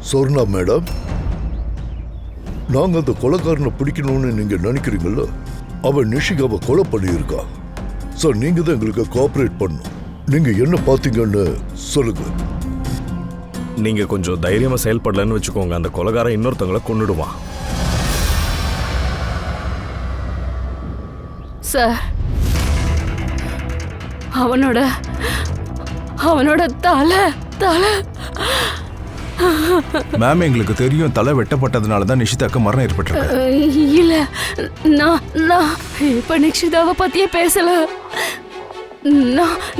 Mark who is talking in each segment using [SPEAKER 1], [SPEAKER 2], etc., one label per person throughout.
[SPEAKER 1] Swarna madam, நாங்க அந்த கொலைக்காரனை பிடிக்கணும்னு நீங்க நினைக்கிறீங்கல்ல, அவன் நிஷிகாவை கொலை பண்ணியிருக்கா. ஸோ நீங்க தான் எங்களுக்கு கோஆபரேட் பண்ணணும். நீங்க என்ன பார்த்தீங்கன்னு சொல்லுங்க.
[SPEAKER 2] நீங்க கொஞ்சம் தைரியமா செயல்படலன்னு வச்சுக்கோங்க, அந்த கொலைகாரன் இன்னொருத்தவங்களை கொன்னுடுவான்.
[SPEAKER 3] சார், அவனோட தலை தலை
[SPEAKER 4] மேம், எங்களுக்கு தெரியும் தலை வெட்டப்பட்டதுனால தான் நிஷிதாக்கு மரணம் ஏற்பட்டிருக்கு.
[SPEAKER 3] இல்ல, நான் இப்ப நிஷிதாவை பத்தியே பேசல.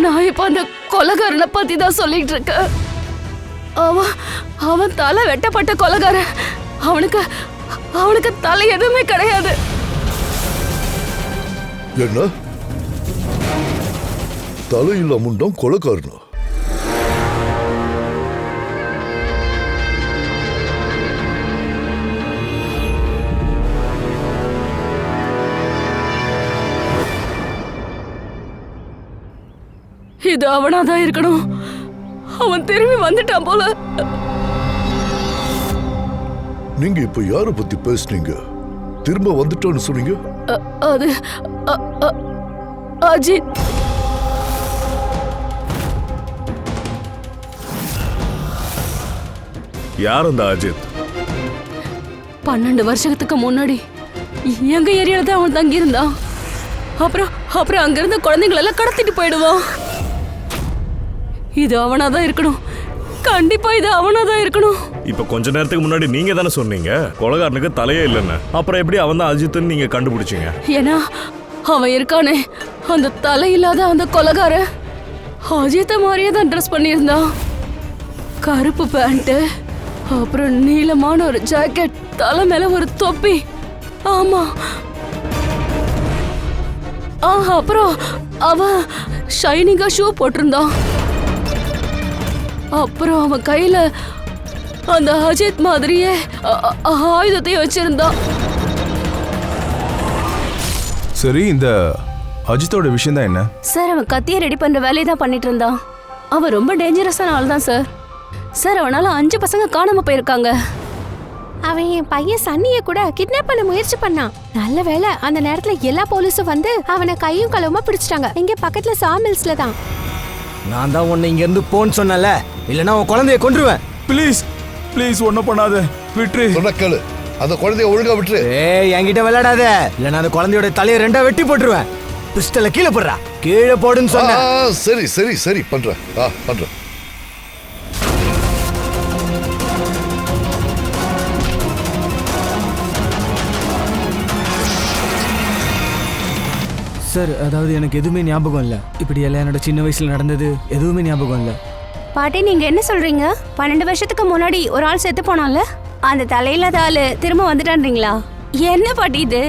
[SPEAKER 3] நான் இப்ப அந்த கொலைகாரனை பத்தி தான் சொல்லிட்டு இருக்கேன். அவன் தலை வெட்டப்பட்ட கொலைகாரன். அவனுக்கு தலை எதுவுமே கிடையாது.
[SPEAKER 1] என்ன தலையில்லா முண்டம் கொலைக்காரனா?
[SPEAKER 3] இது அவனாதான் இருக்கணும். அவன் திரும்பி வந்துட்டான் போல.
[SPEAKER 1] நீங்க இப்ப யார பத்தி பேசுனீங்க? திரும்ப வந்துட்டான்னு சொன்னீங்க.
[SPEAKER 3] அது அஜித்.
[SPEAKER 2] யார் அந்த அஜித்?
[SPEAKER 3] 12 வருஷத்துக்கு முன்னாடி எங்க ஏரியால தான் அவன் தங்கி இருந்தான். அப்புறம் அங்க இருந்த குழந்தைங்களெல்லாம் கடத்திட்டு போயிடுவான். இது அவனாதான் இருக்கணும். கண்டிப்பா இது அவனாதான் இருக்கணும்.
[SPEAKER 2] இப்ப கொஞ்ச நேரத்துக்கு முன்னாடி நீங்க தானே சொன்னீங்க கொலைகாரனுக்கு தலையே இல்லைன்னு. அப்புறம் எப்படி அவன் தான் அஜித்னு நீங்க கண்டுபிடிச்சீங்க?
[SPEAKER 3] ஏன்னா அவன் இருக்கானே, அந்த தலை இல்லாத அந்த கொலைகாரன் அஜித்த மாதிரியே தான் ட்ரெஸ் பண்ணியிருந்தான். கருப்பு பேண்ட், அப்புறம் நீளமான ஒரு ஜாக்கெட், தலை மேல ஒரு தொப்பி. ஆமா, அப்புறம் அவன் ஷைனிங்கா ஷூ போட்டிருந்தான். அப்புறம் அவன் கையில அந்த அஜித் மாதிரியே ஆயுதத்தையும் வச்சிருந்தான்.
[SPEAKER 4] சரி, இந்த அஜித்தோட விஷயம் தான் என்ன?
[SPEAKER 3] சார், அவன் கத்தியை ரெடி பண்ற வேலையை தான் பண்ணிட்டு இருந்தான். அவன் ரொம்ப டேஞ்சரஸான ஆள் தான் சார். சார், அவனால 5 பசங்க காணாம போயிருக்காங்க.
[SPEAKER 5] அவன் என் பையன் சன்னிய கூட கிட்னாப் பண்ண முயற்சி பண்ணான். நல்ல வேளை அந்த நேரத்துல எல்லா போலீஸும் வந்து அவனை கையும் களவுமா பிடிச்சிட்டாங்க. இங்க பக்கத்துல சாமில்ஸ்ல தான்.
[SPEAKER 6] நான் தான் உன்னை இங்க இருந்து போன்னு சொன்னல, இல்லனா உன் குழந்தைய கொன்றுவேன்.
[SPEAKER 4] ப்ளீஸ் ப்ளீஸ் ஒன்னும் பண்ணாத, விட்டுரு.
[SPEAKER 1] சொன்ன கேளு, அந்த குழந்தைய ஒழுங்கா விட்டுரு.
[SPEAKER 6] ஏய், என்கிட்ட விளையாடாத, இல்லனா அந்த குழந்தையோட தலையை 2ஆ வெட்டி போட்டுருவேன். பிஸ்டலை கீழே போடுறா, கீழே போடுன்னு சொன்ன.
[SPEAKER 1] சரி சரி சரி, பண்றேன் பண்றேன்.
[SPEAKER 6] சார், அதாவது எனக்கு எதுவுமே ஞாபகம் இல்லை. இப்படி எல்லாம் என்னோட சின்ன வயசுல நடந்தது எதுவுமே ஞாபகம் இல்லை.
[SPEAKER 5] பாட்டி, நீங்க என்ன சொல்றீங்க? 12 வருஷத்துக்கு முன்னாடி ஒரு ஆள் செத்து போனான்ல, அந்த தலையில்லாத ஆளு திரும்ப வந்துட்டான்றீங்களா? என்ன பாட்டி இது?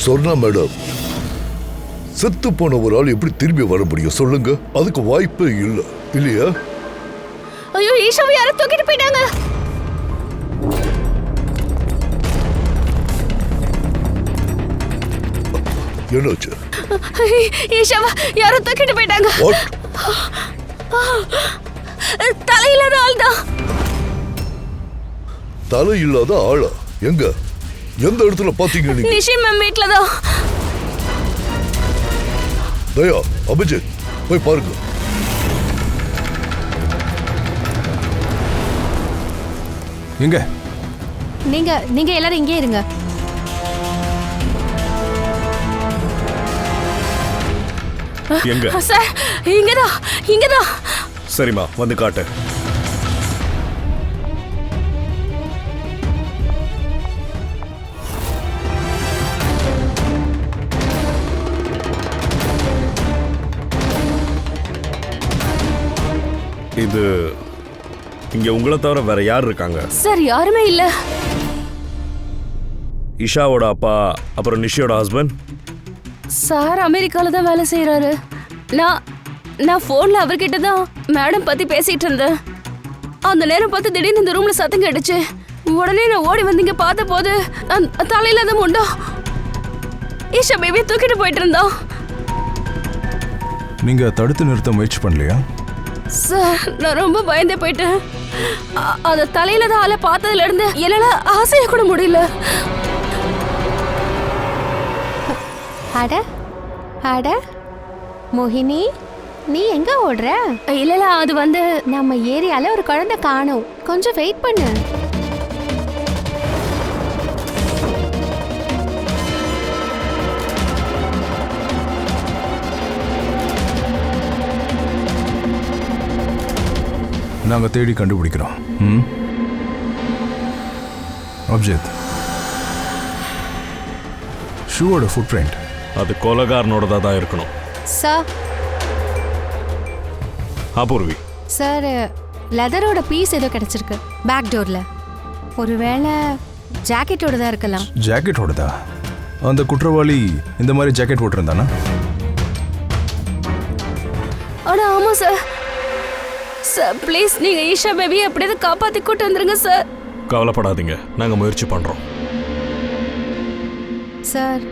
[SPEAKER 1] சொர்ணா மேடம், செத்து போன ஒரு ஆள் எப்படி திரும்பி வர முடியும் சொல்லுங்க? அதுக்கு வாய்ப்பே இல்லை, இல்லையா?
[SPEAKER 3] ஐயோ, ஈஷாவை யாரும் தூக்கிட்டு போயிட்டாங்க.
[SPEAKER 1] என்னாச்சு?
[SPEAKER 3] ஈஷாவை யாரும் தூக்கிட்டு போயிட்டாங்க. தலையில்லாத ஆள் தான்.
[SPEAKER 1] தலை இல்லாத ஆளா? எங்க? எந்த இடத்துல பாத்தீங்க நீங்க?
[SPEAKER 3] நிஷி மேம் வீட்ல தான்.
[SPEAKER 1] தயா, அபிஜித், போய் பாருங்க.
[SPEAKER 4] எங்க?
[SPEAKER 5] நீங்க எல்லாரும் இங்கே இருங்க.
[SPEAKER 2] எங்க?
[SPEAKER 3] சார், இங்கதான்.
[SPEAKER 2] சரிம்மா, வந்து காட்டு. இது இங்க உங்களை தவிர வேற யார் இருக்காங்க?
[SPEAKER 3] சார், யாருமே இல்ல.
[SPEAKER 2] இஷாவோட அப்பா, அப்புறம் நிஷியோட ஹஸ்பண்ட்.
[SPEAKER 3] சார் அமெரிக்கால தான் வேலை செய்யறாரு. நான் போன்ல அவர்கிட்ட தான் மேடம் பத்தி பேசிட்டு இருந்தேன். அந்த நேரம் பார்த்து திடீர்னு இந்த ரூம்ல சத்தம் கேட்டுச்சு. உடனே நான் ஓடி வந்து இங்க பார்த்த போது தலையில தான் முண்டா ஈஷா பேபியை தூக்கிட்டு போயிட்டு இருந்தான்.
[SPEAKER 4] நீங்க தடுத்து நிறுத்த முயற்சி பண்ணலையா?
[SPEAKER 3] சார் நான் ரொம்ப பயந்து போயிட்டேன். அந்த தலையில தான் ஆளை பார்த்ததுல இருந்து என்னால ஆசைய கூட முடியல.
[SPEAKER 5] அட அட மோகினி, நீ எங்க ஓடுற?
[SPEAKER 3] இல்ல அது வந்து
[SPEAKER 5] நம்ம ஏரியால ஒரு குழந்தை காணோம், கொஞ்சம் வெயிட் பண்ணு.
[SPEAKER 4] நாங்க தேடி கண்டுபிடிக்கிறோம். அபிஜித், ஷூவோட ஃபுட் பிரிண்ட்
[SPEAKER 2] அது கொலைகாரனோடதா தான் இருக்கணும்.
[SPEAKER 5] சார்
[SPEAKER 2] அபூர்வி,
[SPEAKER 5] சார் லெதரோட பீஸ் ஏதோ கிடைச்சிருக்கு பேக் டோர்ல. ஒருவேளை ஜாக்கெட்டோட தான் இருக்கலாம்.
[SPEAKER 4] ஜாக்கெட்டோடதா? அந்த குற்றவாளி இந்த மாதிரி ஜாக்கெட் போட்டிருந்தானா?
[SPEAKER 3] ஆனா ஆமா சார். சார் ப்ளீஸ் நீங்க ஈஷா பேபி அப்படியே காப்பாத்தி கூட்டு வந்துருங்க சார்.
[SPEAKER 2] கவலைப்படாதீங்க, நாங்க முயற்சி பண்றோம்.
[SPEAKER 5] சார்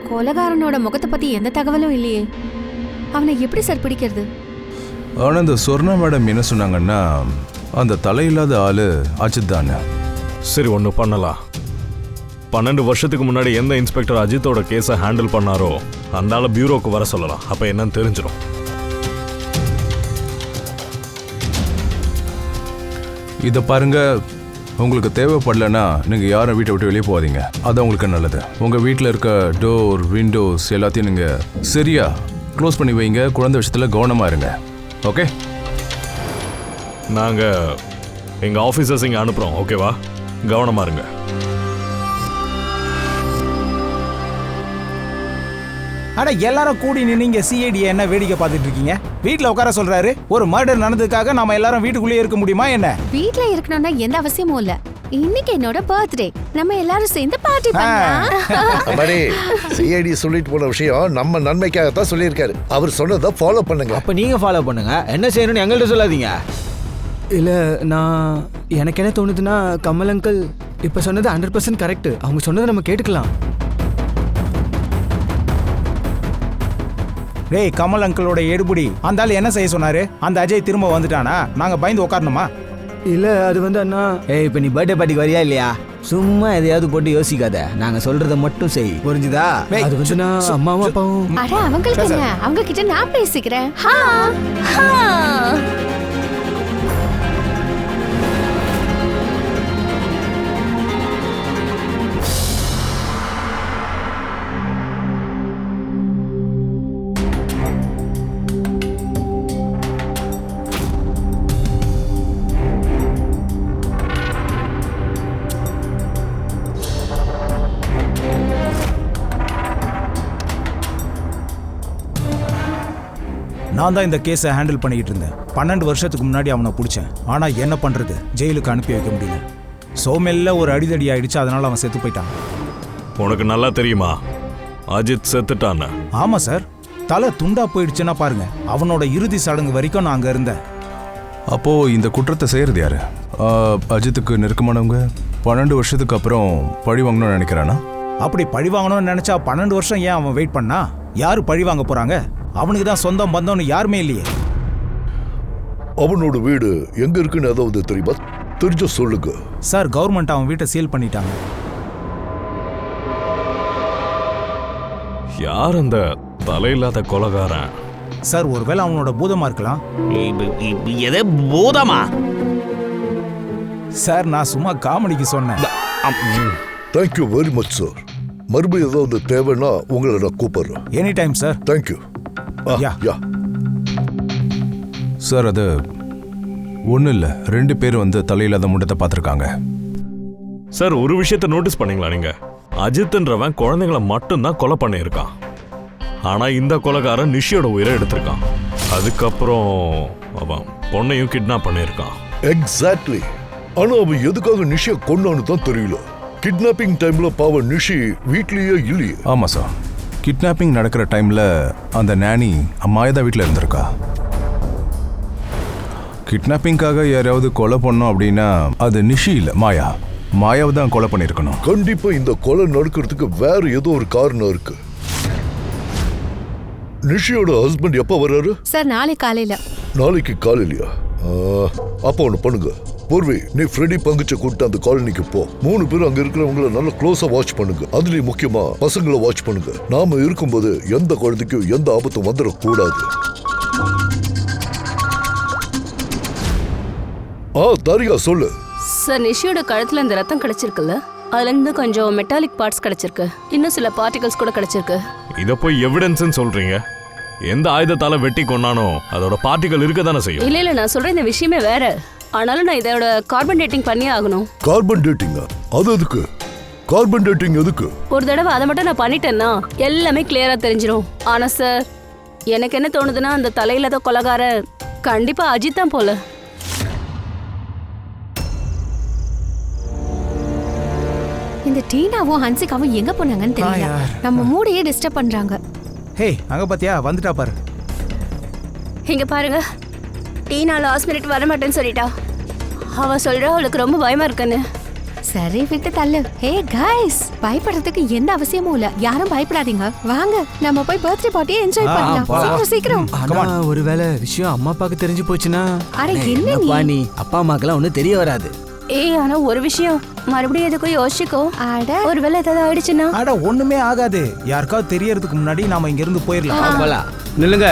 [SPEAKER 5] கொலைகாரனோட முகத்தை பத்தி எந்த தகவலும் இல்லையே, அவனை எப்படி சார் பிடிக்கிறது?
[SPEAKER 4] ஆனா அந்த சொர்ணா மேடம் என்ன சொன்னாங்கன்னா அந்த தலையில்லாத ஆளு அஜித் தானே.
[SPEAKER 2] சரி, ஒன்று பண்ணலாம். 12 வருஷத்துக்கு முன்னாடி எந்த இன்ஸ்பெக்டர் அஜித்தோட கேஸை ஹேண்டில் பண்ணாரோ அந்த ஆளை பியூரோக்கு வர சொல்லலாம். அப்போ என்னன்னு தெரிஞ்சிடும்.
[SPEAKER 4] இதை பாருங்க, உங்களுக்கு தேவைப்படலைன்னா நீங்கள் யாரும் வீட்டை விட்டு வெளியே போகாதீங்க. அது உங்களுக்கு நல்லது. உங்கள் வீட்டில் இருக்க டோர், விண்டோஸ் எல்லாத்தையும் நீங்கள் சரியா க்ளோஸ் பண்ணி வைங்க. குழந்தை விஷயத்தில் கவனமாக இருங்க. ஓகே?
[SPEAKER 2] நாங்கள் எங்கள் ஆஃபீஸர்ஸ் இங்கே அனுப்புகிறோம். ஓகேவா? கவனமாக இருங்க.
[SPEAKER 7] அட எல்லாரும் கூடி நின்று சிஐடி என்ன வேடிக்கை பார்த்துட்டு இருக்கீங்க? வீட்ல உட்கார சொல்றாரு. ஒரு மர்டர் நடந்ததுக்காக நாம எல்லாரும் வீட்டுக்குள்ளேயே இருக்க முடியுமா என்ன?
[SPEAKER 5] வீட்ல இருக்கணும்னா எந்த அவசியமும் இல்ல. இன்னைக்கு என்னோட பர்த்டே, நம்ம எல்லாரும் சேர்ந்து பார்ட்டி பண்ணலாம்.
[SPEAKER 1] அம்மாடி, சிஐடி சொல்லிட்டு போன விஷயம் நம்ம நன்மைக்காக தான் சொல்லியிருக்காரு. அவர் சொன்னதை ஃபாலோ பண்ணுங்க.
[SPEAKER 6] அப்ப நீங்க ஃபாலோ பண்ணுங்க. என்ன செய்யணும்னு எங்கள்கிட்ட சொல்லாதீங்க.
[SPEAKER 8] இல்ல எனக்கு என்ன தோணுதுன்னா, கமல் அங்கிள் இப்ப சொன்னது 100% கரெக்ட். அவங்க சொன்னதை நம்ம கேட்டுக்கலாம்.
[SPEAKER 7] டேய், கமல் அங்கிளோட எடுபுடி அந்த ஆள் என்ன செய்ய சொன்னாரு? அந்த அஜய் திரும்ப வந்துட்டானா? நாங்க பயந்து உட்காரணுமா?
[SPEAKER 8] இல்ல அது வந்து அண்ணா,
[SPEAKER 6] இப்ப நீ பர்த்டே பார்ட்டிக்கு வரியா இல்லையா? சும்மா எதையாவது போட்டு யோசிக்காத. நாங்க சொல்றத மட்டும் செய், புரிஞ்சுதா?
[SPEAKER 8] அது வந்து நான் அம்மாவும் அப்பாவும்.
[SPEAKER 5] அட அவங்களுக்கு என்ன, அவங்க கிட்ட நான் பேசிக்கிறேன்.
[SPEAKER 7] நான் தான் இந்த கேஸை ஹேண்டில் பண்ணிக்கிட்டு இருந்தேன். 12 வருஷத்துக்கு முன்னாடி அவனை பிடிச்சேன். ஆனா என்ன பண்றது, ஜெயிலுக்கு அனுப்பி வைக்க முடியல. சோமெல்ல ஒரு அடிதடி ஆயிடுச்சு, அதனால அவன் செத்து போயிட்டான்.
[SPEAKER 2] உனக்கு நல்லா தெரியுமா அஜித் செத்துட்டான்னு?
[SPEAKER 7] ஆமா சார், தலை துண்டா போயிடுச்சுன்னா பாருங்க. அவனோட இறுதி சடங்கு வரைக்கும் நான் அங்க இருந்தேன்.
[SPEAKER 4] அப்போ இந்த குற்றத்தை செய்யறது யாரு? அஜித்துக்கு நெருக்கமானவங்க 12 வருஷத்துக்கு அப்புறம் பழி வாங்கணும்னு நினைக்கிறானா?
[SPEAKER 7] அப்படி பழி வாங்கணும்னு நினைச்சா 12 வருஷம் ஏன் அவன் வெயிட் பண்ணா? யாரு பழி வாங்க போறாங்க? அவனுக்கு தான் சொந்தம் பந்தம்னு யாருமே இல்லையே.
[SPEAKER 1] அவனோட வீடு எங்க இருக்குன்னு ஏதாவது தெரியுமா? தெரிஞ்ச சொல்லுங்க
[SPEAKER 7] சார். கவர்மெண்ட் அவன் வீட்டை சீல் பண்ணிட்டாங்க.
[SPEAKER 2] யார் அந்த தலையில்லாத கொலைகாரன்?
[SPEAKER 7] சார் ஒருவேளை அவனோட பூதமா இருக்கலாம்.
[SPEAKER 6] எது பூதமா?
[SPEAKER 7] சார் நான் சும்மா காமெடிக்கு சொன்னேன்.
[SPEAKER 1] Thank you very much sir. மறுபடியும் ஏதாவது தேவைன்னா உங்களை நான் கூப்பிடுறேன்.
[SPEAKER 7] Any time sir.
[SPEAKER 1] Thank you.
[SPEAKER 4] Sir அது ஒன்றும் இல்லை, 2 பேர் வந்து தலையில்லாத முண்டத்தை பார்த்துருக்காங்க.
[SPEAKER 2] சார் ஒரு விஷயத்தை நோட்டீஸ் பண்ணீங்களா நீங்க? அஜித்ன்றவன் குழந்தைங்களை மட்டும்தான் கொலை பண்ணியிருக்கான். ஆனா இந்த கொலைகாரன் நிஷியோட உயிரை எடுத்திருக்கான். அதுக்கப்புறம் அவன் பொண்ணையும் கிட்னாப் பண்ணியிருக்கான்.
[SPEAKER 1] எக்ஸாக்ட்லி. ஆனா அவன் எதுக்காக நிஷியை கொண்டான்னு தான் தெரியல. கிட்னாப்பிங் டைம்ல பாவம் நிஷி வீட்லயே இல்லையே.
[SPEAKER 4] ஆமாம் சார், கிட்னாப்பிங் நடக்கிற டைமில் அந்த நானி அம்மாயதா வீட்டில் இருந்திருக்கா. கிட்னாப்பிங்காக யாராவது கொலை பண்ணோம் அப்படின்னா அது நிஷி இல்லை, மாயாவை தான் கொலை பண்ணியிருக்கணும்.
[SPEAKER 1] கண்டிப்பா இந்த கொலை நடக்கிறதுக்கு வேற ஏதோ ஒரு காரணம் இருக்கு. நிஷியோட ஹஸ்பண்ட் எப்ப வர்றாரு?
[SPEAKER 5] சார் நாளை காலையில.
[SPEAKER 1] நாளைக்கு காலையிலயா? அப்போ ஒண்ணு பண்ணுங்க, பூர்வி நீ ஃப்ரெடி பங்குச்ச கூப்பிட்டு அந்த காலனிக்கு போ. 3 பேரும் அங்க இருக்கிறவங்கள நல்லா க்ளோஸா வாட்ச் பண்ணுங்க. அதுலயும் முக்கியமா பசங்களை வாட்ச் பண்ணுங்க. நாம இருக்கும்போது எந்த குழந்தைக்கும் எந்த ஆபத்தும் வந்துடக்கூடாது. தாரிகா சொல்லு.
[SPEAKER 3] சார், நிஷியோட கழுத்துல இந்த ரத்தம் கிடைச்சிருக்குல்ல, அதுல இருந்து கொஞ்சம் மெட்டாலிக் பார்ட்ஸ் கிடைச்சிருக்கு. இன்னும் சில பார்ட்டிகல்ஸ் கூட கிடைச்சிருக்கு.
[SPEAKER 2] இத போய் எவிடன்ஸ்னு சொல்றீங்க? எந்த ஆயுதத்தால வெட்டி கொன்னானோ அதோட பார்ட்டிகல் இருக்க தானே செய்யும்.
[SPEAKER 3] இல்ல நான் சொல்ற இந்த விஷயமே வேற. ஆனாலும் நான் இதோட கார்பன் டேட்டிங் பண்ணியே ஆகணும்.
[SPEAKER 1] கார்பன் டேட்டிங்கா? அது எதுக்கு? கார்பன் டேட்டிங் எதுக்கு?
[SPEAKER 3] ஒரு தடவை அதை மட்டும் நான் பண்ணிட்டேன்னா எல்லாமே கிளியரா தெரிஞ்சிடும். ஆனா சார், எனக்கு என்ன தோணுதுன்னா அந்த தலையில்லாத கொலைகார கண்டிப்பா அஜித் தான் போல.
[SPEAKER 5] இந்த டீனாவும் ஹன்சிகாவும் எங்க போனாங்கன்னு தெரியல. நம்ம மூடையே டிஸ்டர்ப் பண்றாங்க.
[SPEAKER 7] ஹே, அங்க பாத்தியா வந்துட்டா பாரு.
[SPEAKER 3] இங்க பாருங்க, டீனா லாஸ்ட் மினிட் வர மாட்டேன்னு சொல்லிட்டா. அவ சொல்றா அவளுக்கு ரொம்ப பயமா இருக்குன்னு.
[SPEAKER 5] சரி விட்டு தள்ளு. ஹே கைஸ், பயப்படுறதுக்கு எந்த அவசியமும் இல்ல. யாரும் பயப்படாதீங்க. வாங்க நம்ம போய் பர்த்டே பார்ட்டியை என்ஜாய் பண்ணலாம். சீக்கிரம்.
[SPEAKER 8] ஆனா ஒருவேளை விஷயம் அம்மா அப்பாக்கு தெரிஞ்சு போச்சுன்னா?
[SPEAKER 5] அட என்ன
[SPEAKER 8] நீ அப்பா அம்மாக்கெல்லாம் ஒன்னும் தெரிய வராது.
[SPEAKER 3] ஆனா ஒரு விஷயம், மறுபடியும் எதுக்கும் யோசிக்கோ. ஒருவேளை ஏதாவது ஆயிடுச்சுன்னா?
[SPEAKER 7] அட ஒண்ணுமே ஆகாது. யாருக்காவது தெரியறதுக்கு முன்னாடி நாம இங்க இருந்து போயிடலாம்.
[SPEAKER 6] நில்லுங்க.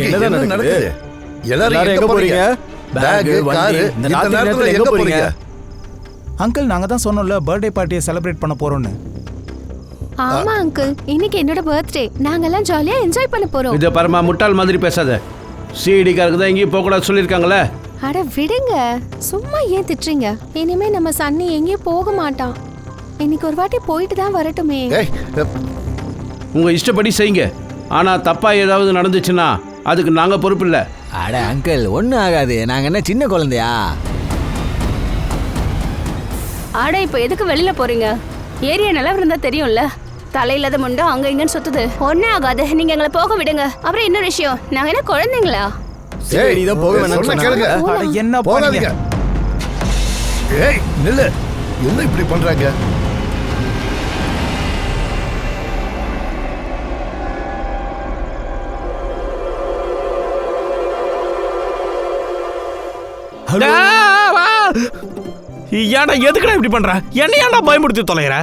[SPEAKER 1] என்ன நடக்குது? எல்லாரும் எங்க போறீங்க? பேக், கார், இந்த நேரத்துல எங்க போறீங்க?
[SPEAKER 7] அங்கிள், நாங்க தான் சொன்னோம்ல பர்த்டே பார்ட்டியை செலிப்ரேட் பண்ண போறோம்னு.
[SPEAKER 5] ஆமா அங்கிள், இன்னைக்கு என்னோட பர்த்டே. நாங்க எல்லாம் ஜாலியா என்ஜாய் பண்ண போறோம்.
[SPEAKER 6] இது பரமா முட்டாள் மாதிரி பேசாத. சிடிக்காரருக்கு தான் எங்கேயும் போக கூடாது சொல்லிருக்காங்களே.
[SPEAKER 5] அட விடுங்க, சும்மா ஏன் திட்டுறீங்க? இனிமே நம்ம சன்னி எங்கேயும் போக மாட்டான். இன்னைக்கு ஒரு வாட்டி போயிட்டு தான் வரட்டுமே.
[SPEAKER 6] உங்க இஷ்டப்படி செய்யுங்க. ஆனா தப்பா ஏதாவது நடந்துச்சுன்னா அதுக்கு நாங்க பொறுப்பு இல்ல.
[SPEAKER 8] அட அங்கிள், ஒன்னும் ஆகாது. நாங்க என்ன சின்ன குழந்தையா?
[SPEAKER 3] ஆட இப்ப எதுக்கு வெளியில போறீங்க? ஏரியா நல்லா இருந்தா தெரியும்ல. தலையில்லாத முண்டா அங்க இங்கன்னு சுத்துது. ஒன்னே ஆகாது, நீங்க எங்களை போக விடுங்க. அப்புறம் இன்னொரு விஷயம், நாங்க என்ன குழந்தைங்களா?
[SPEAKER 1] சரி, இத போக வேணாம்னு கேளுங்க.
[SPEAKER 7] அட என்ன
[SPEAKER 1] போகாதீங்க. ஏய் நில்லு. என்ன இப்படி பண்றாங்க?
[SPEAKER 9] ஏன்டா எதுக்குடா இப்படி பண்ற? என்ன ஏன்டா பயமுறுத்தி தொலைகிற?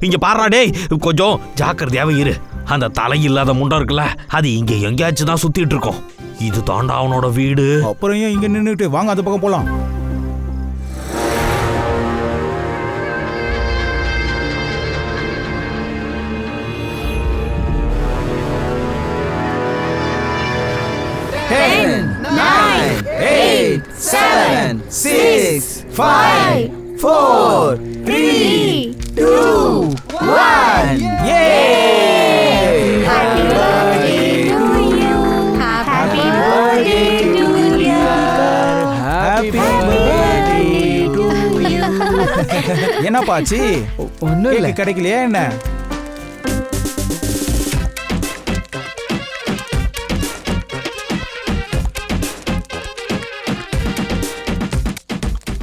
[SPEAKER 9] இங்க பாருடா டேய், கொஞ்சம் ஜாக்கிரதையாவே இரு. அந்த தலை இல்லாத முண்டா இருக்குல்ல, அது இங்க எங்கேயாச்சும் தான் சுத்திட்டு இருக்கோம். இது தாண்டா அவனோட வீடு.
[SPEAKER 7] அப்புறம் ஏன் இங்க நின்னுட்டு? வாங்க அந்த பக்கம் போலாம். என்னப்பாச்சு?
[SPEAKER 8] ஒன்னும் இல்ல.
[SPEAKER 7] கிடைக்கலையா என்ன?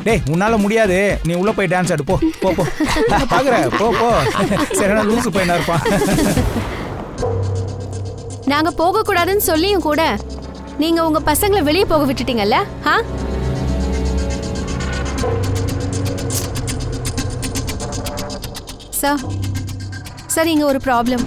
[SPEAKER 7] டேய், உன்னால முடியாது. நீ உள்ள போய் டான்ஸ் ஆடு. போ போ போ. பாக்குற? போ போ. சரியான லூசு பையனா இருப்பான்.
[SPEAKER 5] நாங்க போக கூடாதுன்னு சொல்லியும் கூட நீங்க உங்க பசங்களை வெளியே போக விட்டுட்டீங்கல்ல? சார், இங்க ஒரு ப்ராப்ளம்.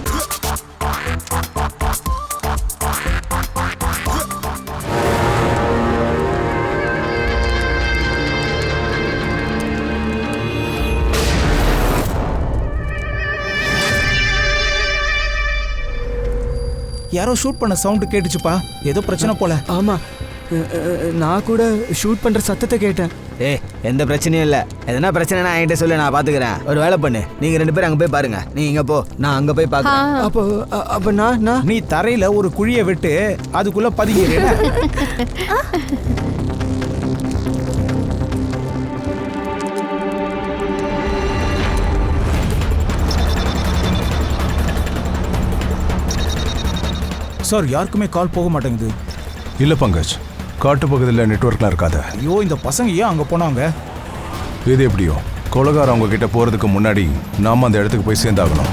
[SPEAKER 7] யாரோ ஷூட் பண்ண சவுண்ட் கேட்டுச்சுப்பா. ஏதோ பிரச்சனை போல.
[SPEAKER 8] ஆமா, நான் கூட ஷூட் பண்ற சத்தத்தை கேட்டேன். எந்த பிரச்சனையும் இல்ல. எதனா பிரச்சனைனா என்கிட்ட சொல்லு, நான் பாத்துக்கிறேன். ஒரு வேலை பண்ணு, நீங்க 2 பேரும் அங்க போய் பாருங்க. நீ இங்க போ, நான் அங்க போய் பாக்குறேன். அப்ப நான்
[SPEAKER 7] நீ தரையில ஒரு குழியை விட்டு அதுக்குள்ள பதுங்கிடுற. சார், யாருக்குமே கால் போக மாட்டேங்குது.
[SPEAKER 4] இல்ல பங்கஜ், காட்டு பகுதியில் நெட்வொர்க்லாம் இருக்காது.
[SPEAKER 7] ஐயோ, இந்த பசங்க ஏன் அங்க போனாங்க?
[SPEAKER 4] இது எப்படியோ கொலகாரம் அவங்க கிட்ட போறதுக்கு முன்னாடி நாம அந்த இடத்துக்கு போய் சேர்ந்தாகணும்.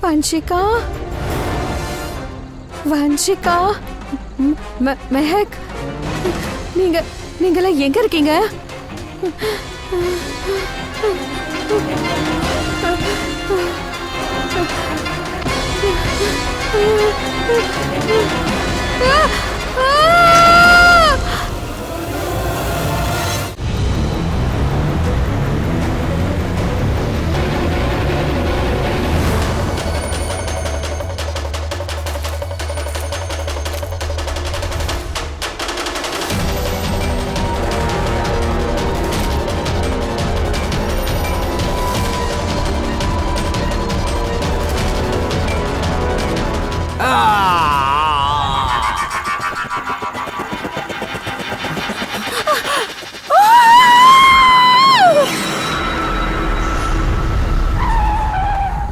[SPEAKER 5] வன்ஷிகா, வன்ஷிகா, மெஹக், நீங்களாம் எங்க இருக்கீங்க?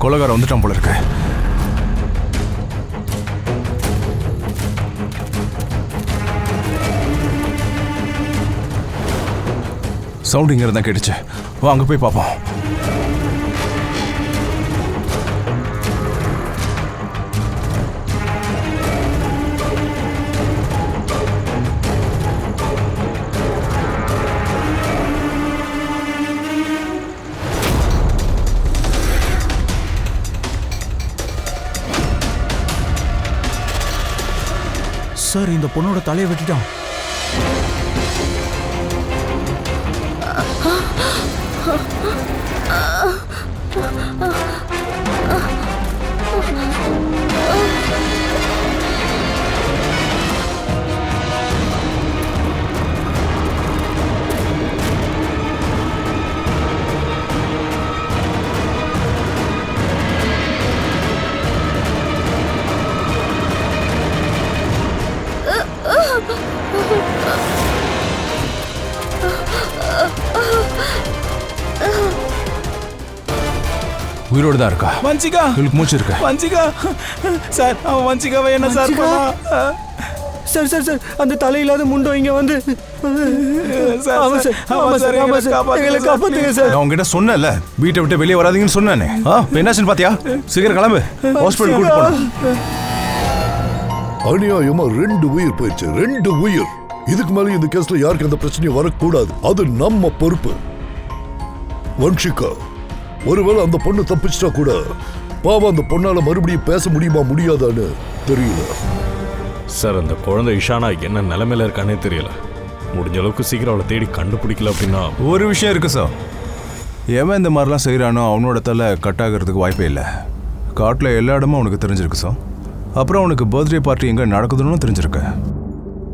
[SPEAKER 5] கொலகாரம் வந்துட்டான் போல இருக்கு. சவுண்ட் இங்க இருந்தா கேட்டுச்சு. வா அங்க போய் பார்ப்போம்.
[SPEAKER 7] சார், இந்த பொண்ணோட தலையை வெட்டிட்டான். உயிரோடு தான் இருக்கா?
[SPEAKER 10] வன்சிகா,
[SPEAKER 7] உங்களுக்கு மூச்சு இருக்கு?
[SPEAKER 10] வன்சிகா சார், அவன் வன்சிகாவை என்ன சார் பண்ணா?
[SPEAKER 8] சார் சார் சார், அந்த தலையில்லாத முண்டோ இங்க வந்து
[SPEAKER 10] காப்பாத்துங்க சார்.
[SPEAKER 4] நான் உங்ககிட்ட சொன்னேன்ல, வீட்டை விட்டு வெளியே வராதீங்கன்னு சொன்னேனே. என்னாச்சுன்னு பாத்தியா? சீக்கிரம் கிளம்பு, ஹாஸ்பிட்டல் கூட்டு போலாம்.
[SPEAKER 1] அநியாயமா 2 உயிர் போயிடுச்சு, 2 உயிர். இதுக்கு மேலே இந்த கேஸ்ல யாருக்கு அந்த பிரச்சனையும் வரக்கூடாது. அது நம்ம பொறுப்பு. வன்ஷிகா, ஒருவேளை அந்த பொண்ணு தப்பிச்சிட்டா கூட பாவம், அந்த பொண்ணால மறுபடியும் பேச முடியுமா முடியாதான்னு தெரியல.
[SPEAKER 2] சார், அந்த குழந்தை இஷானா என்ன நிலைமையில இருக்கானே தெரியல. முடிஞ்ச அளவுக்கு சீக்கிரம் அவளை தேடி கண்டுபிடிக்கல அப்படின்னா.
[SPEAKER 4] ஒரு விஷயம் இருக்கு சார், எவன் இந்த மாதிரிலாம் செய்கிறானோ அவனோட தலை கட் ஆகிறதுக்கு வாய்ப்பே இல்லை. காட்டில் எல்லா இடமும் அவனுக்கு தெரிஞ்சிருக்கு சார். அப்புறம் அவனுக்கு பர்த்டே பார்ட்டி எங்கே நடக்குதுன்னு தெரிஞ்சிருக்கு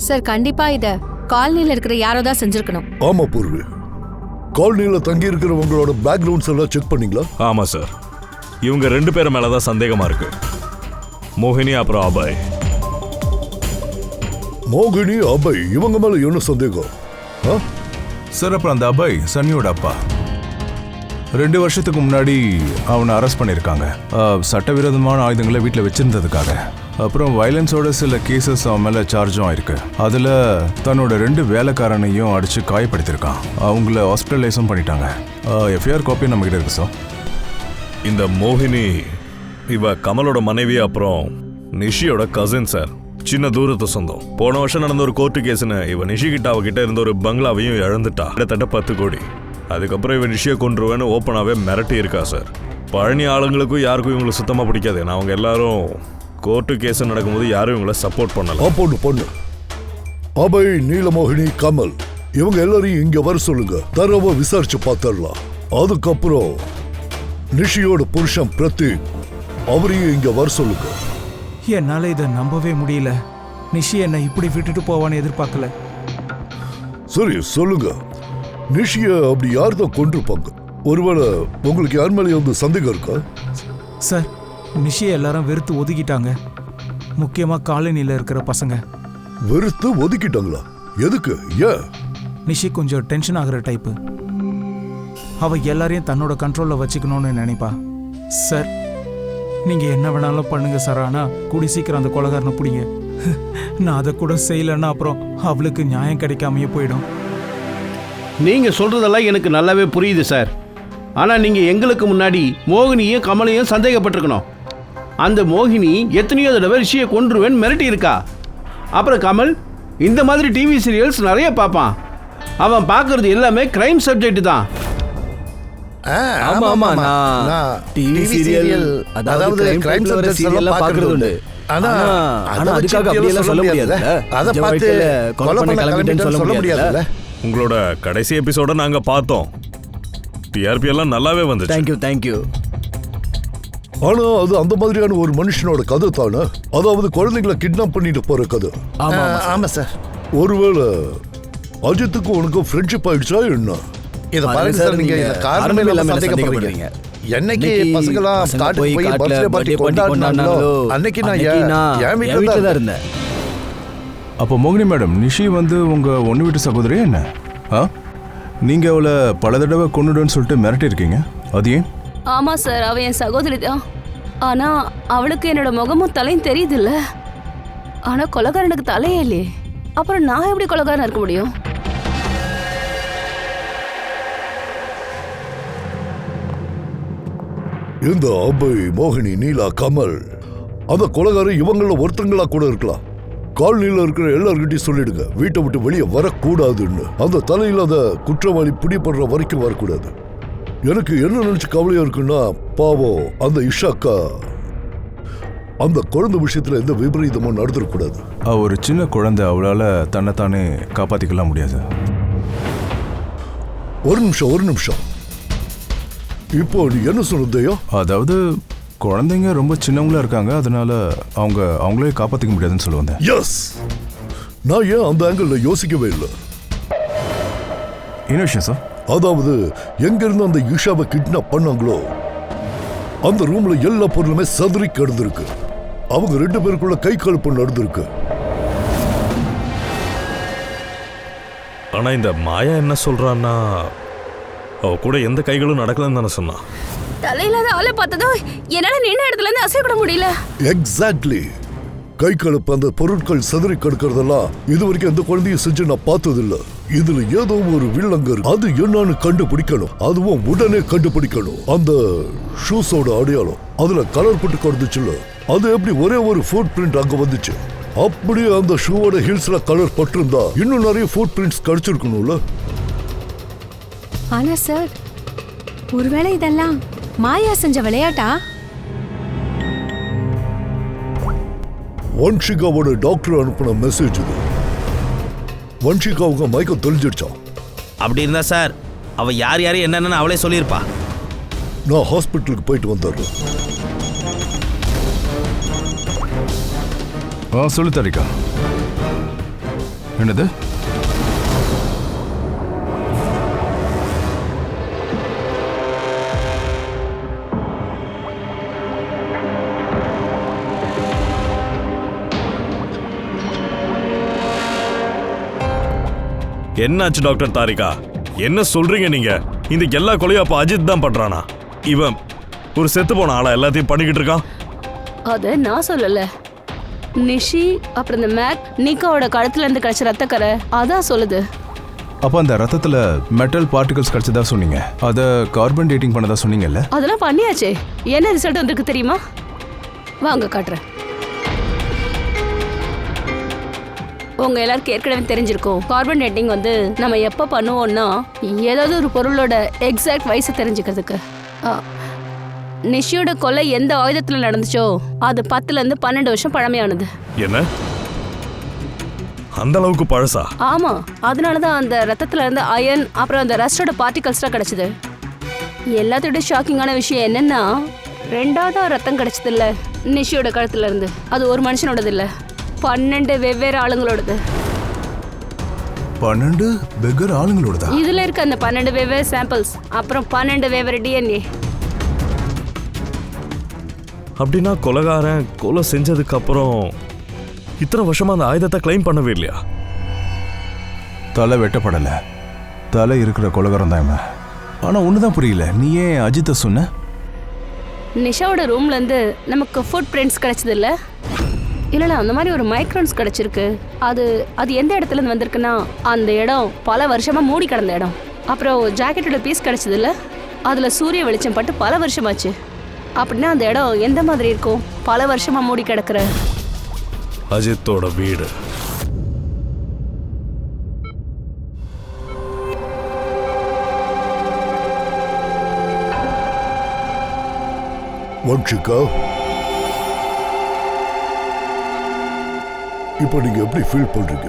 [SPEAKER 5] சார். கண்டிப்பா இத காலனில இருக்கிற யாரோ தான் செஞ்சிருக்கணும்.
[SPEAKER 1] ஆமா பூர்வி, காலனியில தங்கி இருக்கிறவங்களோட பேக்ரவுண்ட்ஸ் எல்லாம் செக் பண்ணீங்களா?
[SPEAKER 2] ஆமா சார், இவங்க 2 பேர் மேலதான் சந்தேகமா இருக்கு. மோகினி அப்புறம் அபய்.
[SPEAKER 1] மோகினி, அபய், இவங்க மேல என்ன சந்தேகம்?
[SPEAKER 4] சார், அப்புறம் அந்த அபய் சன்னியோட அப்பா 2 வருஷத்துக்கு முன்னாடி அவனை அரெஸ்ட் பண்ணியிருக்காங்க, சட்டவிரோதமான ஆயுதங்களை வீட்டில் வச்சிருந்ததுக்காக. அப்புறம் வயலன்ஸோட சில கேசஸ் அவன் மேலே சார்ஜும் ஆயிருக்கு. அதில் தன்னோட 2 வேலைக்காரனையும் அடித்து காயப்படுத்தியிருக்கான். அவங்கள ஹாஸ்பிட்டலைஸும் பண்ணிட்டாங்க. எஃப்ஐஆர் காப்பி நம்மகிட்ட இருக்கு சார்.
[SPEAKER 2] இந்த மோகினி இவ கமலோட மனைவி, அப்புறம் நிஷியோட கசின் சார். சின்ன தூரத்து சொந்தம். போன வருஷம் நடந்த ஒரு கோர்ட்டு கேஸ்னு இவ நிஷி கிட்ட அவகிட்ட இருந்த ஒரு பங்களாவையும் இழந்துட்டா. கிட்டத்தட்ட 10 கோடி. அதுக்கப்புறம் இவன் நிஷியை கொண்டுருவேன்னு ஓப்பனாகவே மிரட்டி இருக்கா சார். பழனி ஆளுங்களுக்கும் யாருக்கும் இவங்களை சுத்தமாக பிடிக்காது. ஏன்னா அவங்க எல்லாரும் கோர்ட்டு கேஸ் நடக்கும்போது யாரும் இவங்களை சப்போர்ட் பண்ணல.
[SPEAKER 1] பொண்ணு அபய், நீலமோகினி, கமல், இவங்க எல்லாரையும் இங்க வர சொல்லுங்க. தரவா விசாரிச்சு பார்த்துடலாம். அதுக்கப்புறம் நிஷியோட புருஷன் பிரதீக், அவரையும் இங்க வர சொல்லுங்க.
[SPEAKER 7] என்னால இதை நம்பவே முடியல. நிஷி என்னை இப்படி விட்டுட்டு போவான்னு எதிர்பார்க்கல.
[SPEAKER 1] சரி சொல்லுங்க, நிஷிய அப்படி யார் தான் கொண்டிருப்பாங்க? ஒருவேளை உங்களுக்கு யார் மேலே வந்து சந்தேகம் இருக்கா?
[SPEAKER 7] சார், நிஷியை எல்லாரும் வெறுத்து ஒதுக்கிட்டாங்க. முக்கியமா காலனியில் இருக்கிற பசங்க.
[SPEAKER 1] வெறுத்து ஒதுக்கிட்டாங்களா? எதுக்கு? ஏன்?
[SPEAKER 7] நிஷி கொஞ்சம் டென்ஷன் ஆகிற டைப்பு. அவ எல்லாரையும் தன்னோட கண்ட்ரோல்ல வச்சுக்கணும்னு நினைப்பா. சார், நீங்க என்ன வேணாலும் பண்ணுங்க சார், ஆனா கூடி சீக்கிரம் அந்த கொலைகாரனை பிடிங்க. நான் அதை கூட செய்யலன்னா அப்புறம் அவளுக்கு நியாயம் கிடைக்காமையே போயிடும்.
[SPEAKER 11] நீங்க சொல்றதெல்லாம் எனக்கு நல்லாவே புரியுது சார். ஆனா நீங்க எங்களுக்கு முன்னாடி மோகினியும் கமலையும் சந்தேகப்பட்டிருக்கணும். அந்த மோகினி எத்தனையோ தடவை ரிஷியை கொன்றுவேன்னு மிரட்டி இருக்கா. அப்புறம் கமல் இந்த மாதிரி டிவி சீரியல்ஸ் நிறைய பார்ப்பான். அவன் பார்க்கறது எல்லாமே கிரைம் சப்ஜெக்ட் தான்.
[SPEAKER 8] ஆமா ஆமா, நான் டிவி சீரியல் அதாவது கிரைம் சப்ஜெக்ட்ஸ் எல்லாம் பார்க்கிறது உண்டு. ஆனா அதுக்காக அப்படியே எல்லாம் சொல்ல முடியாது. அத பார்த்து கொலை பண்ண கிளம்பிட்டேன்னு சொல்ல முடியாதுல்ல.
[SPEAKER 2] உங்களோட கடைசி எபிசோட நாங்க பார்த்தோம். டிஆர்பி எல்லாம் நல்லாவே வந்துச்சு.
[SPEAKER 8] Thank you.
[SPEAKER 1] ஆனா அது அந்த மாதிரியான ஒரு மனுஷனோட கதை தானே. அதாவது குழந்தைங்களை கிட்னாப் பண்ணிட்டு போற கதை.
[SPEAKER 8] ஆமா சார்.
[SPEAKER 1] ஒருவேளை அஜித்துக்கு உனக்கு ஃப்ரெண்ட்ஷிப் ஆயிடுச்சா என்ன?
[SPEAKER 8] இத பாருங்க சார், நீங்க இந்த காரணமே இல்லாம சந்தேகப்படுறீங்க. என்னைக்கு பசங்களா காட்டுக்கு போய் பர்த்டே பார்ட்டி கொண்டாடினாங்களோ அன்னைக்கு நான் என் வீட்டுல தான் இருந்தேன்.
[SPEAKER 4] அப்போ மோகினி மேடம், நிஷி வந்து உங்க ஒன்று வீட்டு சகோதரி என்ன? நீங்க அவளை பல தடவை கொண்டுடுன்னு சொல்லிட்டு மிரட்டி இருக்கீங்க, அது ஏன்?
[SPEAKER 3] ஆமா சார், அவ என் சகோதரி தான். ஆனா அவளுக்கு என்னோட முகமும் தலையும் தெரியுது இல்ல. ஆனா கொலைகாரனுக்கு தலையே இல்லையே. அப்புறம் நான் எப்படி கொலைகாரனா இருக்க முடியும்?
[SPEAKER 1] இந்த அபய், மோகினி, நீலா, கமல் அந்த கொலைகாரன் இவங்கள ஒருத்தங்களா கூட இருக்கலாம். காலனியில் இருக்கிற எல்லார்கிட்டையும் சொல்லிடுங்க, வீட்டை விட்டு வெளியே வரக்கூடாதுன்னு. அந்த தலையில்லாத குற்றவாளி பிடிபடுற வரைக்கும் வரக்கூடாது. எனக்கு என்ன நினைச்சு கவலையா இருக்குன்னா, பாவம் அந்த இஷாக்கா அந்த குழந்தை விஷயத்துல எந்த விபரீதமும் நடந்துடக்கூடாது.
[SPEAKER 4] ஒரு சின்ன குழந்தை, அவளால தன்னைத்தானே காப்பாத்திக்கலாம் முடியாது.
[SPEAKER 1] ஒரு நிமிஷம், இப்போ நீ என்ன சொன்னதையோ?
[SPEAKER 4] அதாவது குழந்தைங்க ரொம்ப சின்னவங்களா இருக்காங்க, அதனால அவங்களே காப்பாத்திக்க முடியாதுன்னு சொல்லுவாங்க.
[SPEAKER 1] எஸ், நான் ஏன் அந்த ஆங்கிள் யோசிக்கவே இல்லை.
[SPEAKER 4] என்ன விஷயம் சார்?
[SPEAKER 1] அதாவது எங்க இருந்து அந்த ஈஷாவை கிட்னாப் பண்ணாங்களோ அந்த ரூம்ல எல்லா பொருளுமே சதுரி கிடந்திருக்கு. அவங்க 2 பேருக்குள்ள கை கலப்பு நடந்திருக்கு.
[SPEAKER 2] ஆனா இந்த மாயா என்ன சொல்றான்னா, அவ கூட எந்த கைகளும் நடக்கலன்னு தானே சொன்னா.
[SPEAKER 3] தலையில்லாத ஆளை பார்த்ததும் என்னால நின்ன இடத்துல இருந்து அசைக்கூட முடியல.
[SPEAKER 1] எக்ஸாக்ட்லி. கை கலப்பு அந்த பொருட்கள் சதுரி கிடக்கிறதெல்லாம் இது வரைக்கும் எந்த குழந்தையும் செஞ்சு நான் பார்த்ததில்ல. இதுல ஏதோ ஒரு வில்லங்க இருக்கு. அது என்னன்னு கண்டுபிடிக்கணும். அதுவும் உடனே கண்டுபிடிக்கணும். அந்த ஷூஸோட அடையாளம் அதுல கலர் போட்டு கொடுத்துச்சுல, அது எப்படி ஒரே ஒரு ஃபுட் பிரிண்ட் அங்க வந்துச்சு? அப்படியே அந்த ஷூவோட ஹில்ஸ்ல கலர் பட்டிருந்தா இன்னும் நிறைய ஃபுட் பிரிண்ட்ஸ் கிடைச்சிருக்கணும்ல.
[SPEAKER 5] ஆனா சார், ஒருவேளை இதெல்லாம் மாயா செஞ்ச விளையாட்டா?
[SPEAKER 1] வன்ஷிகாவோட டாக்டர் அனுப்பின மெசேஜ் இது. வன்ஷிகாவுக்கு மயக்கம் தெளிஞ்சிடுச்சா?
[SPEAKER 9] அப்படி இருந்தா சார், அவ யார் என்னன்னு அவளே சொல்லியிருப்பா.
[SPEAKER 1] நான் ஹாஸ்பிட்டலுக்கு போயிட்டு வந்துடுறேன்.
[SPEAKER 4] சொல்லு தாரிகா. என்னது?
[SPEAKER 2] என்னாச்சு டாக்டர் தாரிகா? என்ன சொல்றீங்க நீங்க? இந்த எல்லா கொலையும் அப்ப அஜித் தான் பண்றானா? இவன் ஒரு செத்து போன ஆளா எல்லாத்தையும் பண்ணிக்கிட்டு இருக்கான்?
[SPEAKER 3] அத நான் சொல்லல. நிஷி அப்புறம் இந்த மேக் நிக்காவோட கழுத்துல இருந்து கிடைச்ச ரத்தக்கரை அதான் சொல்லுது.
[SPEAKER 4] அப்ப அந்த ரத்தத்துல மெட்டல் பார்ட்டிகல்ஸ் கிடைச்சதா சொன்னீங்க. அத கார்பன் டேட்டிங் பண்ணதா சொன்னீங்கல்ல?
[SPEAKER 3] அதெல்லாம் பண்ணியாச்சே. என்ன ரிசல்ட் வந்திருக்கு தெரியுமா? வாங்க காட்டுறேன். உங்க எல்லாருக்கும் ஏற்கனவே தெரிஞ்சிருக்கும், கார்பன் டேட்டிங் வந்து நம்ம எப்போ பண்ணுவோம்னா ஏதாவது ஒரு பொருளோட எக்ஸாக்ட் வயசு தெரிஞ்சுக்கிறதுக்கு. நிஷியோட கொலை எந்த ஆயுதத்துல நடந்துச்சோ அது 10ல இருந்து 12 வருஷம் பழமையானது.
[SPEAKER 2] என்ன? அந்த அளவுக்கு பழசா?
[SPEAKER 3] ஆமா, அதனாலதான் அந்த ரத்தத்துல இருந்து அயன் அப்புறம் அந்த ரஸ்டோட பார்ட்டிகல்ஸ்லாம் கிடைச்சது. எல்லாத்தோட ஷாக்கிங்கான விஷயம் என்னன்னா, 2வது ரத்தம் கிடைச்சது இல்ல நிஷியோட கழுத்துல இருந்து, அது ஒரு மனுஷனோடது இல்ல, 12 வெவ்வேறு ஆளுங்களோடது.
[SPEAKER 4] 12 வெவ்வேறு ஆளுங்களோடதா?
[SPEAKER 3] இதுல இருக்க அந்த 12 வெவ்வேறு சாம்பிள்ஸ், அப்புறம் 12 வெவ்வேறு டிஎன்ஏ.
[SPEAKER 2] அப்படின்னா கொலைகாரன் கொலை செஞ்சதுக்கு அப்புறம் இத்தனை வருஷமா அந்த ஆயுதத்தை கிளைம் பண்ணவே இல்லையா?
[SPEAKER 4] தலை வெட்டப்படல, தலை இருக்கிற கொலைகாரன் தான் இவன். ஆனா ஒண்ணுதான் புரியல, நீ ஏன் அஜித்தை சொன்ன?
[SPEAKER 3] நிஷாவோட ரூம்ல இருந்து நமக்கு ஃபுட் பிரிண்ட்ஸ் கிடைச்சது இல்ல? இல்ல அந்த மாதிரி ஒரு மைக்ரோன்ஸ் கிடைச்சிருக்கு. அது எந்த இடத்துல இருந்து வந்திருக்குன்னா அந்த இடம் பல வருஷமா மூடி கிடந்த இடம். அப்புறம் ஜாக்கெட்டோட பீஸ் கிடைச்சது இல்ல? அதுல சூரிய வெளிச்சம் பட்டு பல வருஷமாச்சு. அப்படின்னா அந்த இடம் எந்த மாதிரி இருக்கும்? பல வருஷமா மூடி கிடக்குற
[SPEAKER 2] அஜித்தோட வீடு.
[SPEAKER 1] வன்ஷிகா, இப்போ நீங்க எப்படி ஃபீல் பண்றீங்க?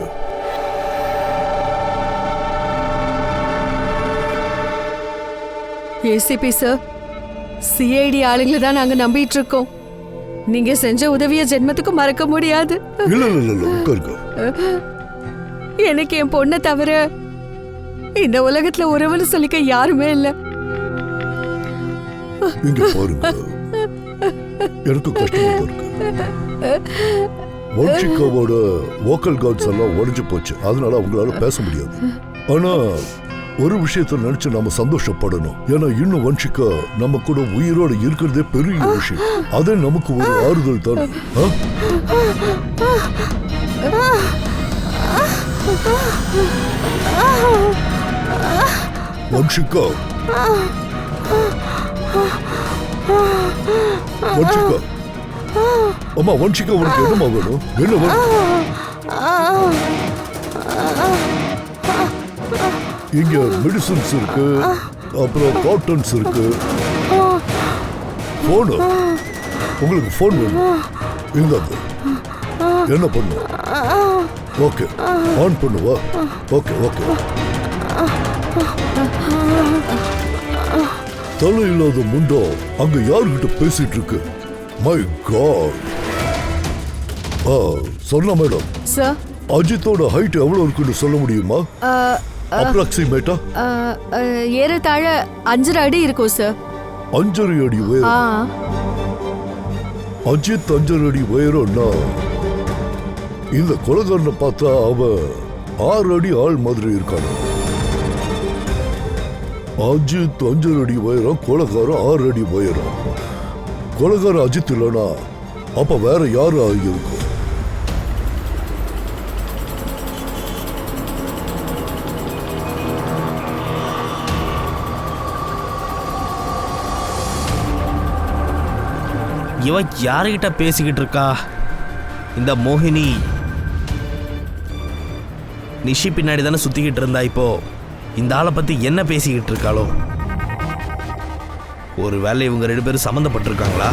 [SPEAKER 12] ஏசிபி சார், சிஐடி ஆளுங்களை தான் நாங்க நம்பிட்டு இருக்கோம். நீங்க செஞ்ச உதவிய ஜென்மத்துக்கு மறக்க முடியாது.
[SPEAKER 1] இல்ல இல்ல இல்ல, உட்காருங்க.
[SPEAKER 12] எனக்கு என் பொண்ணை தவிர இந்த உலகத்துல உறவுன்னு சொல்லிக்க யாருமே இல்ல.
[SPEAKER 1] இங்க பாருங்க, எனக்கு கஷ்டமா இருக்கு. வன்ஷிகாவோட வோக்கல் கார்ட்ஸ் எல்லாம் உடைஞ்சு போச்சு, அதனால அவங்களால பேச முடியாது. ஆனா ஒரு விஷயத்தை நினைச்சு நாம சந்தோஷப்படணும். ஏன்னா இன்னும் வன்ஷிகா நம்ம கூட உயிரோட இருக்கிறதே பெரிய விஷயம். அதே நமக்கு ஒரு ஆறுதல் தானே. வன்ஷிகா, வன்ஷிகா, அம்மா வன்ஷிகா, உனக்கு என்னமா வேணும்? என்ன வேணும்? இங்க மெடிசன்ஸ் இருக்கு, அப்புறம் காட்டன்ஸ் இருக்கு. போனு உங்களுக்கு போன் வேணும்? இந்தாங்க. என்ன பண்ணு? ஓகே, ஆன் பண்ணுவா. Okay okay. தலை இல்லாத முண்டோ அங்க யாருகிட்ட பேசிட்டு இருக்கு? My god. சொன்ன மேடம்,
[SPEAKER 12] சார்,
[SPEAKER 1] அஜித்தோட ஹைட் எவ்வளவு இருக்குன்னு சொல்ல முடியுமா? அப்ராக்சிமேட்டா
[SPEAKER 12] ஏறத்தாழ 5 அடி இருக்கும் சார்.
[SPEAKER 1] 5 அடி உயரம். அஜித் 5 அடி உயரம்னா இந்த கொலைகாரனை பார்த்தா அவன் 6 அடி ஆள் மாதிரி இருக்கான். அஜித் 5 அடி உயரம், கொலைகாரன் 6 அடி உயரம். கொலைகாரன் அஜித் இல்லைனா அப்ப வேற யாரு இருக்கும்?
[SPEAKER 9] இவன் யாருகிட்ட பேசிக்கிட்டு இருக்கா? இந்த மோகினி நிஷி பின்னாடி தானே சுத்திக்கிட்டு இருந்தா. இப்போ இந்த ஆளை பத்தி என்ன பேசிக்கிட்டு இருக்காளோ? ஒருவேளை இவங்க 2 பேரும் சம்மந்தப்பட்டிருக்காங்களா?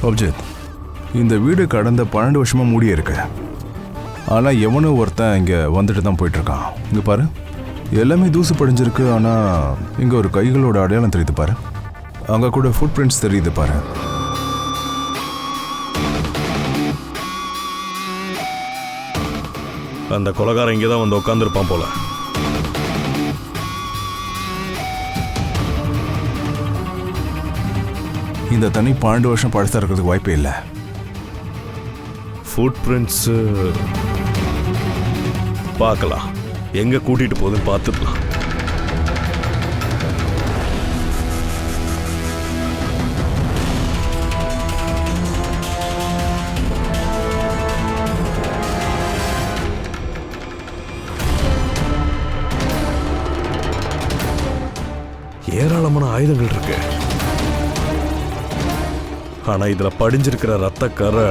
[SPEAKER 4] அப்ஜித், இந்த வீடு கடந்த 12 வருஷமா மூடியே இருக்கு. ஆனால் எவனோ ஒருத்தன் இங்கே வந்துட்டு தான் போயிட்டுருக்கான். இங்கே பாரு, எல்லாமே தூசு படிஞ்சிருக்கு. ஆனால் இங்கே ஒரு கைகளோட அடையாளம் தெரியுது பாரு. அங்கே கூட ஃபுட் பிரிண்ட்ஸ் தெரியுது பாரு.
[SPEAKER 2] அந்த கொலைகாரன் இங்கே தான் வந்து உட்காந்துருப்பான் போல.
[SPEAKER 4] இந்த தண்ணி 12 வருஷம் பழசா இருக்கிறதுக்கு வாய்ப்பே இல்லை.
[SPEAKER 2] ஃபுட் பிரிண்ட்ஸ் பார்க்கலாம், எங்க கூட்டிட்டு போகுதுன்னு பார்த்துக்கலாம். ஆயுதங்கள் இருக்கு. ஆனா இதுல படிஞ்சிருக்கிற ரத்த கரை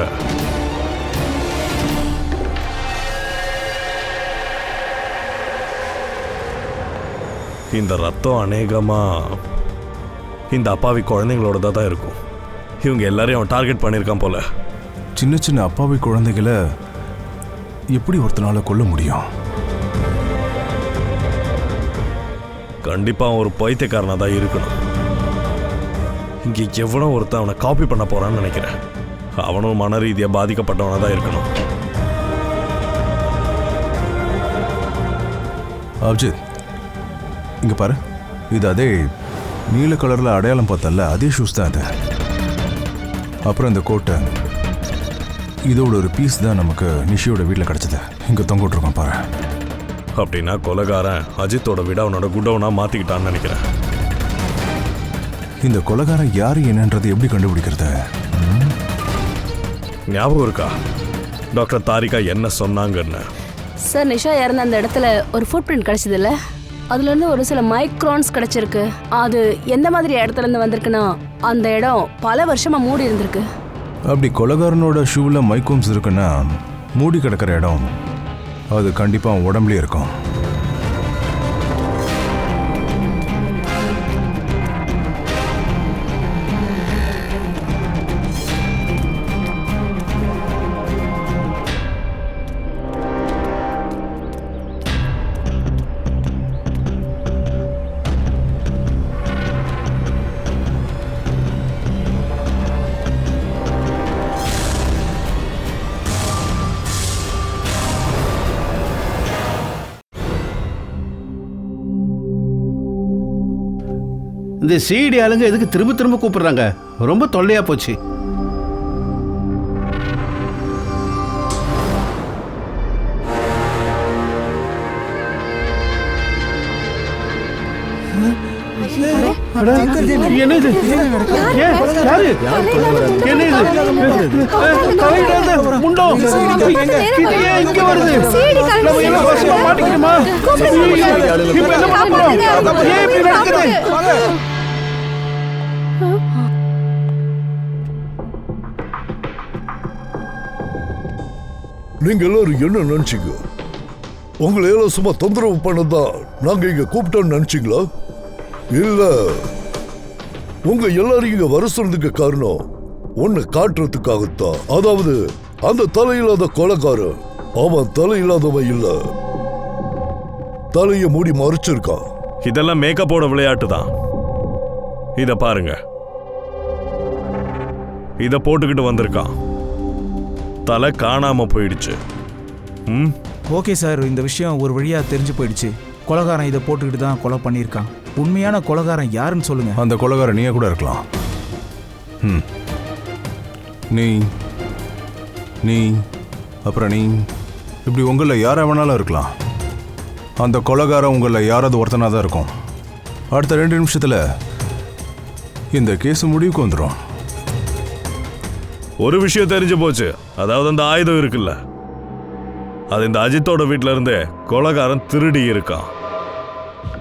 [SPEAKER 2] இந்த ரத்தம் அநேகமா இந்த அப்பாவி குழந்தைங்களோட தான் இருக்கும். இவங்க எல்லாரையும் அவன் டார்கெட் பண்ணியிருக்கான் போல.
[SPEAKER 4] சின்ன சின்ன அப்பாவி குழந்தைகளை எப்படி ஒருத்தனால கொல்ல முடியும்?
[SPEAKER 2] கண்டிப்பா அவன் ஒரு பைத்தியக்காரனா தான் இருக்கணும். இங்க எவனோ ஒருத்தன் அவனை காப்பி பண்ண போறான்னு நினைக்கிறேன். அவனும் மன ரீதியா பாதிக்கப்பட்டவனா தான் இருக்கணும்.
[SPEAKER 4] அபிஜித், இங்க பாரு, இது அதே நீல கலர்ல அடையாளம் பார்த்தல, அதே ஷூஸ் தான் அது. அப்புறம் இந்த கோட்டை, இதோட ஒரு பீஸ் தான் நமக்கு நிஷியோட வீட்டில் கிடைச்சது. இங்க தொங்கிட்டுருக்கோம் பாரு.
[SPEAKER 2] அப்படின்னா கொலைகாரன் அஜித்தோட விட அவனோட குடவுனா மாத்திக்கிட்டான்னு நினைக்கிறேன்.
[SPEAKER 4] இந்த கொலைகாரன் யாரு என்னன்றது எப்படி கண்டுபிடிக்கிறது?
[SPEAKER 2] ஞாபகம் இருக்கா டாக்டர் தாரிகா என்ன சொன்னாங்கன்னு?
[SPEAKER 3] சார், நிஷா இறந்த அந்த இடத்துல ஒரு ஃபுட் பிரிண்ட் கிடைச்சதுல்ல, அதுல இருந்து ஒரு சில மைக்ரான்ஸ் கிடைச்சிருக்கு. அது எந்த மாதிரி இடத்துல இருந்து வந்திருக்குன்னா அந்த இடம் பல வருஷமா மூடி இருந்திருக்கு.
[SPEAKER 4] அப்படி கொலைகாரனோட ஷூவில் மைக்கோம்ஸ் இருக்குன்னா மூடி கிடக்கிற இடம் அது கண்டிப்பாக உடம்புலேயே இருக்கும்.
[SPEAKER 11] இந்த சிடி ஆளுங்க எதுக்கு திரும்ப திரும்ப கூப்பிடுறாங்க? ரொம்ப தொல்லையா போச்சு. என்னது?
[SPEAKER 1] நீங்க எல்லாரும் என்ன நினைச்சீங்க? உங்களை எல்லாம் சும்மா தொந்தரவு பண்ணதான் நாங்க இங்க கூப்பிட்டோம்னு நினைச்சீங்களா? இல்ல, உங்க எல்லாரும் இங்க வர சொன்னதுக்கு காரணம் ஒன்னு காட்டுறதுக்காகத்தான். அதாவது அந்த தலையில்லாத கொலைகாரன் அவன் தலையில்லாதவன் இல்ல, தலைய மூடி மறைச்சிருக்கான்.
[SPEAKER 2] இதெல்லாம் மேக்கப்போட விளையாட்டு தான். இத பாருங்க, இத போட்டுக்கிட்டு வந்திருக்கான். தலை காணாம போயிடுச்சு.
[SPEAKER 7] ஓகே சார், இந்த விஷயம் ஒரு வழியா தெரிஞ்சு போயிடுச்சு. கொலைகாரன் இதை போட்டுக்கிட்டு தான் கொலை பண்ணியிருக்கான். உண்மையான கொலைகாரன் யாருன்னு சொல்லுங்க.
[SPEAKER 4] அந்த கொலைகாரன் நீயே கூட இருக்கலாம். நீ நீ அப்புறம் நீ, இப்படி உங்களில் யாரை வேணாலும் இருக்கலாம். அந்த கொலைகாரன் உங்களில் யாராவது ஒருத்தனாக தான் இருக்கும். அடுத்த 2 நிமிஷத்தில் இந்த கேஸ் முடிவுக்கு வந்துடும்.
[SPEAKER 2] ஒரு விஷயம் தெரிஞ்சு போச்சு. அதாவது அந்த ஆயுதம் இருக்குல்ல, அது இந்த அஜித்தோட வீட்டில இருந்தே கொலைகாரன் திருடி இருக்கான்.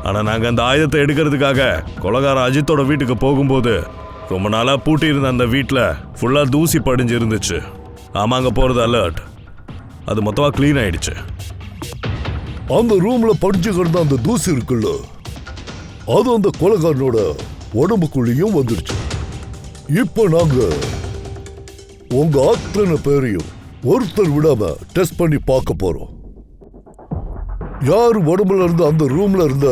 [SPEAKER 2] ஆனா நாங்க அந்த ஆயுதத்தை எடுக்கிறதுக்காக கொலைகாரன் அஜித்தோட வீட்டுக்கு போகும்போது ரொம்ப நாளா பூட்டி இருந்த அந்த வீட்டில் ஃபுல்லா தூசி படிஞ்சு இருந்துச்சு. ஆமாங்க, போறது அலர்ட். அது மொத்தமா கிளீன் ஆயிடுச்சு.
[SPEAKER 1] அந்த ரூம்ல படிச்சு கிடந்த அந்த தூசி இருக்குல்ல, அது அந்த கொலைகாரனோட உடம்புக்குள்ளேயும் வந்துருச்சு. இப்ப நாங்க உங்க அத்தனை பேரையும் ஒருத்தர் விடாம டெஸ்ட் பண்ணி பார்க்க போறோம். யார் உடம்புல இருந்து அந்த ரூம்ல இருந்த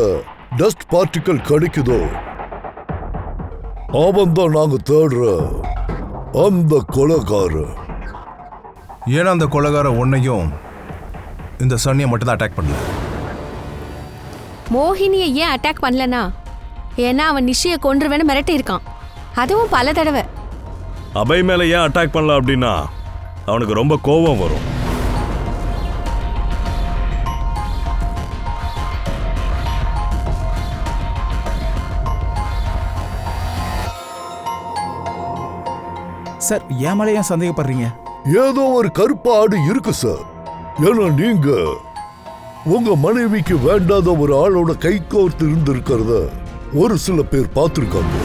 [SPEAKER 1] டஸ்ட் பார்ட்டிகல் கிடைக்குதோ அவன் தான் நாங்க தேடுற அந்த கொலைகாரன்.
[SPEAKER 4] ஏன்னா அந்த கொலைகாரன் உன்னையும் இந்த சன்னியை மட்டும் தான் அட்டாக் பண்ணல.
[SPEAKER 5] மோகினியை ஏன் அட்டாக் பண்ணலனா, ஏன்னா அவன் நிஷியை கொன்றுவேன்னு மிரட்டி இருக்கான், அதுவும் பல தடவை.
[SPEAKER 2] அபய் மேல ஏன் அட்டாக் பண்ணல அப்படின்னா அவனுக்கு ரொம்ப கோபம் வரும்.
[SPEAKER 7] சார், ஏன் மேல ஏன் சந்தேகப்படுறீங்க?
[SPEAKER 1] ஏதோ ஒரு கருப்பு ஆடு இருக்கு சார். ஏன்னா நீங்க உங்க மனைவிக்கு வேண்டாத ஒரு ஆளோட கை கோர்த்து இருந்திருக்கிறத ஒரு சில பேர் பார்த்திருக்காங்க.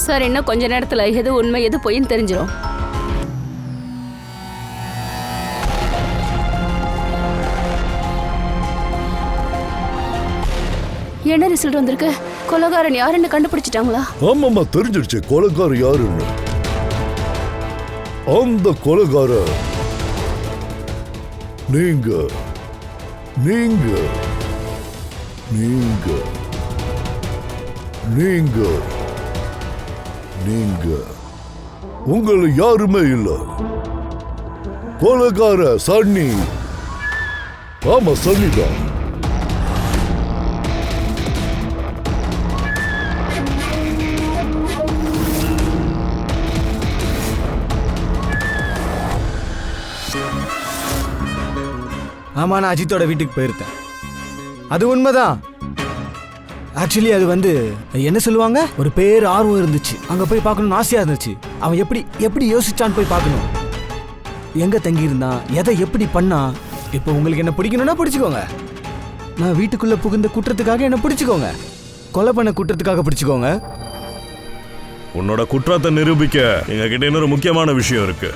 [SPEAKER 3] சார் இன்னும் கொஞ்ச நேரத்துல எது உண்மை எது பொய்ன்னு தெரிஞ்சிடும். என்ன ரிசல்ட் வந்திருக்கு? கொலைகாரன் யாருன்னு கண்டுபிடிச்சிட்டாங்களா?
[SPEAKER 1] ஆமாமா, தெரிஞ்சிருச்சு கொலைகாரன் யாருன்னு. அந்த கொலைகாரன் நீங்க நீங்க நீங்க நீங்க நீங்க உங்களை யாருமே இல்ல. கொலைகார சன்னி. ஆமா, சன்னி தான்.
[SPEAKER 8] ஆமா, நான் அஜித்தோட வீட்டுக்கு போயிருக்கேன். அது உண்மைதான். ஆக்சுவலி அது என்ன சொல்லுவாங்க, ஒரு பேர் ஆர்வம் இருந்துச்சு. அங்க போய் பார்க்கணும்னு ஆசையா இருந்துச்சு. அவன் எப்படி எப்படி யோசிச்சான்னு போய் பார்க்கணும். எங்க தங்கி இருந்தான், எதை எப்படி பண்ணா. இப்போ உங்களுக்கு என்ன பிடிக்கணும்னா பிடிச்சுக்கோங்க. நான் வீட்டுக்குள்ள புகுந்த குற்றத்துக்காக என்ன பிடிச்சுக்கோங்க. கொலை பண்ண குற்றத்துக்காக பிடிச்சுக்கோங்க.
[SPEAKER 2] உன்னோட குற்றத்தை நிரூபிக்க எங்க கிட்ட இன்னொரு முக்கியமான விஷயம் இருக்கு.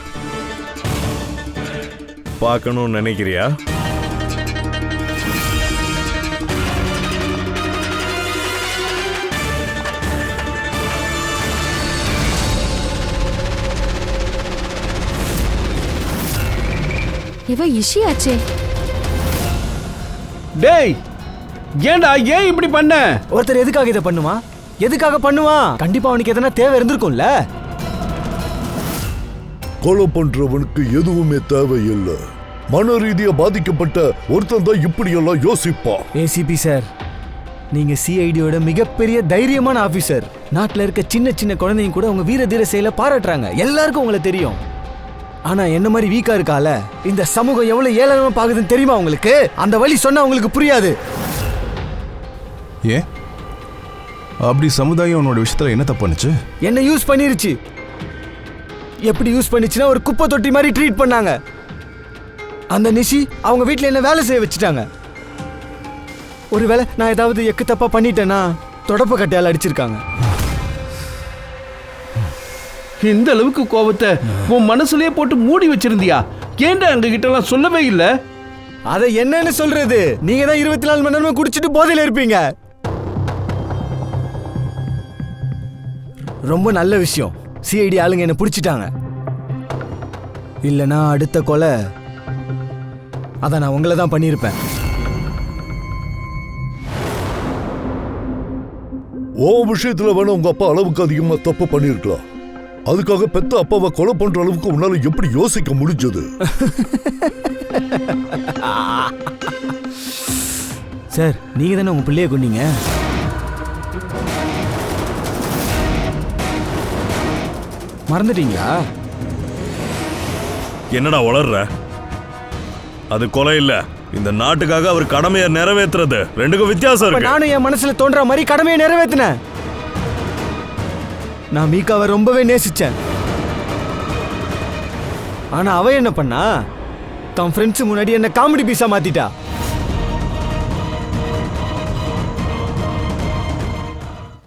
[SPEAKER 2] பார்க்கணும்னு நினைக்கிறியா?
[SPEAKER 5] இவ இஷியாச்சே.
[SPEAKER 11] டேய், ஏன்டா ஏன் இப்படி பண்ண?
[SPEAKER 8] ஒருத்தர் எதுக்காக இதை பண்ணுமா? எதுக்காக பண்ணுவான்? கண்டிப்பா அவனுக்கு எதனா தேவை இருந்திருக்கும்ல.
[SPEAKER 1] கொலை பண்றவனுக்கு எதுவுமே தேவையில்லை. மன ரீதியா பாதிக்கப்பட்ட ஒருத்தன் தான் இப்படி எல்லாம் யோசிப்பான்.
[SPEAKER 8] ஏசிபி சார், நீங்க சிஐடியோட மிகப்பெரிய தைரியமான ஆபீசர். நாட்டுல இருக்க சின்ன சின்ன குழந்தைங்க கூட உங்க வீர தீர செயலை பாராட்டுறாங்க. எல்லாருக்கும் உங்களை தெரியும். ஆனா என்ன மாதிரி வீக்கா இருக்கால, இந்த சமூகம் எவ்வளவு ஏளனமா பாக்குதுன்னு தெரியுமா உங்களுக்கு? அந்த வழி சொன்னா உங்களுக்கு புரியாது.
[SPEAKER 4] ஏன் அப்படி சமுதாயம் உன்னோட விஷயத்துல என்ன தப்பு பண்ணுச்சு?
[SPEAKER 8] என்ன யூஸ் பண்ணிருச்சு. எப்படி யூஸ் பண்ணிச்சுன்னா ஒரு குப்பை தொட்டி மாதிரி ட்ரீட் பண்ணாங்க. அந்த நிஷி அவங்க வீட்டுல என்ன வேலை செய்ய வச்சுட்டாங்க. ஒருவேளை நான் ஏதாவது எக்கு தப்பா பண்ணிட்டேன்னா தொடப்ப கட்டையால் அடிச்சிருக்காங்க.
[SPEAKER 11] இந்த அளவுக்கு கோபத்தை உன் மனசுலயே போட்டு மூடி வச்சிருந்தியா? ஏன்டா எங்க கிட்ட எல்லாம் சொல்லவே இல்ல?
[SPEAKER 8] அதை என்னன்னு சொல்றது? நீங்க தான் 24 மணி நேரமா குடிச்சிட்டு போதையில இருப்பீங்க. ரொம்ப நல்ல விஷயம், சிஐடி ஆளுங்க என்ன பிடிச்சிட்டாங்க. இல்லனா அடுத்த கொலை அத நான் உங்களை தான் பண்ணியிருப்பேன்.
[SPEAKER 1] ஓ விஷயத்துல வேணா உங்க அப்பா அளவுக்கு அதிகமா தப்பு பண்ணிருக்கலாம். அதுக்காக பெத்த அப்பாவை கொலை பண்ற அளவுக்கு உன்னால எப்படி யோசிக்க முடிஞ்சது?
[SPEAKER 8] சார், நீங்க தானே உங்க பிள்ளைய கொன்னீங்க. மறந்துட்டீங்களா?
[SPEAKER 2] என்னடா வளர்ற? அது கொலை இல்ல. இந்த நாட்டுக்காக அவர் கடமையை நிறைவேற்றுறது. ரெண்டுக்கும் வித்தியாசம் இருக்கு.
[SPEAKER 8] நானும் என் மனசுல தோன்ற மாதிரி கடமையை நிறைவேற்றினேன். நான் மீகாவை ரொம்பவே நேசிச்சேன். ஆனா அவ என்ன பண்ணா, தன் ஃப்ரெண்ட்ஸ் முன்னாடி என்ன காமெடி பீஸா மாத்திட்டா.